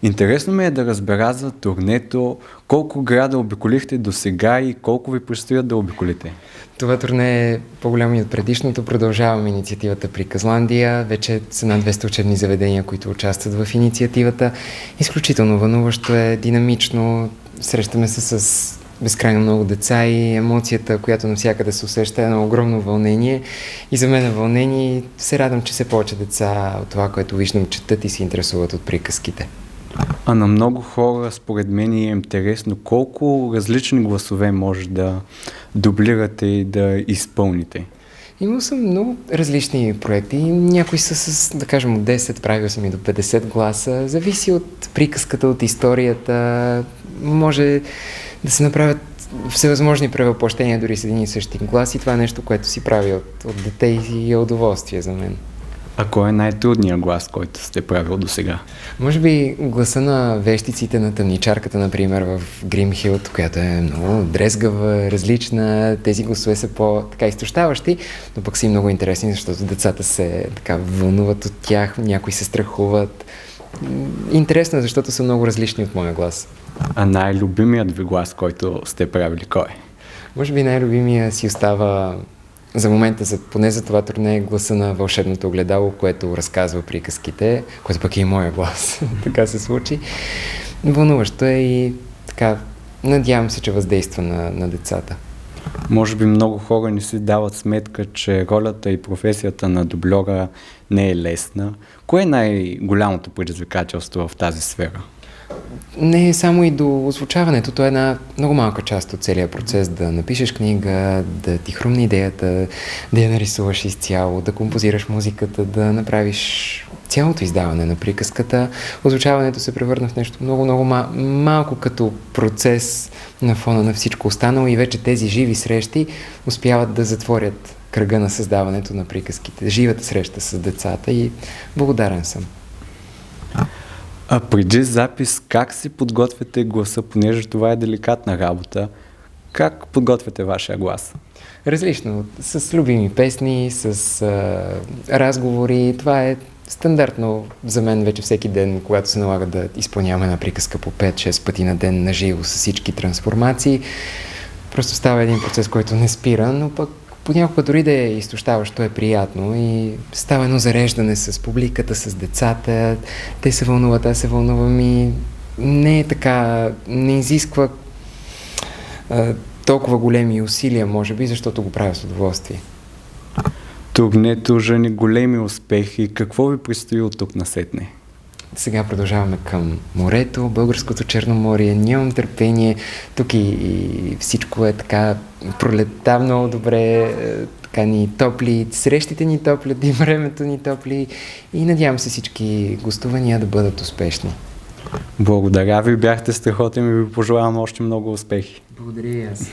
Интересно ми е да разбера за турнето, колко града обиколихте до сега и колко ви предстоят да обиколите. Това турне е по-голямо и от предишното. Продължаваме инициативата при Казландия. Вече са над 200 учебни заведения, които участват в инициативата. Изключително вълнуващо е, динамично. Срещаме се с безкрайно много деца и емоцията, която навсякъде се усеща, е на огромно вълнение. И за мен е вълнение и се радвам, че все повече деца от това, което виждам, четат и се интересуват от приказките. А на много хора, според мен, е интересно колко различни гласове може да дублирате и да изпълните. Имал съм много различни проекти. Някои са с, да кажем, от 10, правил съм и до 50 гласа. Зависи от приказката, от историята. Може да се направят всевъзможни превъплъщения дори с един и същи глас и това е нещо, което си прави от дете и е удоволствие за мен. А кой е най-трудният глас, който сте правил до сега? Може би гласа на вещиците на тъмничарката, например, в Гримхилд, която е много дрезгава, различна. Тези гласове са по-така изтощаващи, но пък са и много интересни, защото децата се така вълнуват от тях, някои се страхуват. Интересно е, защото са много различни от моя глас. А най-любимият ви глас, който сте правили, кой е? Може би най-любимия си остава за момента, поне за това турне, гласа на вълшебното огледало, което разказва приказките, което пък е и моя глас. Така се случи. Вълнуващо е и така, надявам се, че въздейства на децата. Може би много хора не си дават сметка, че ролята и професията на дубльора не е лесна. Кое е най-голямото предизвикателство в тази сфера? Не е само и до озвучаването, то е една много малка част от целия процес, да напишеш книга, да ти хрумне идеята, да я нарисуваш изцяло, да композираш музиката, да направиш цялото издаване на приказката. Озвучаването се превърна в нещо много малко като процес на фона на всичко останало и вече тези живи срещи успяват да затворят кръга на създаването на приказките, живата среща с децата и благодарен съм. А преди запис, как си подготвяте гласа, понеже това е деликатна работа? Как подготвяте вашия глас? Различно. С любими песни, с разговори. Това е стандартно за мен вече всеки ден, когато се налага да изпълняваме една приказка по 5-6 пъти на ден на живо с всички трансформации. Просто става един процес, който не спира, но пък понякога дори да е изтощаващо, е приятно и става едно зареждане с публиката, с децата. Те се вълнуват, аз се вълнувам и не е така, не изисква толкова големи усилия, може би, защото го правя с удоволствие. Турнето жени големи успехи. Какво ви предстои от тук насетне? Сега продължаваме към морето, българското Черноморие, нямам търпение, тук и всичко е така, пролетта много добре, така ни топли, срещите ни топлят и времето ни топли и надявам се всички гостувания да бъдат успешни. Благодаря ви, бяхте страхотен и ви пожелавам още много успехи. Благодаря и аз.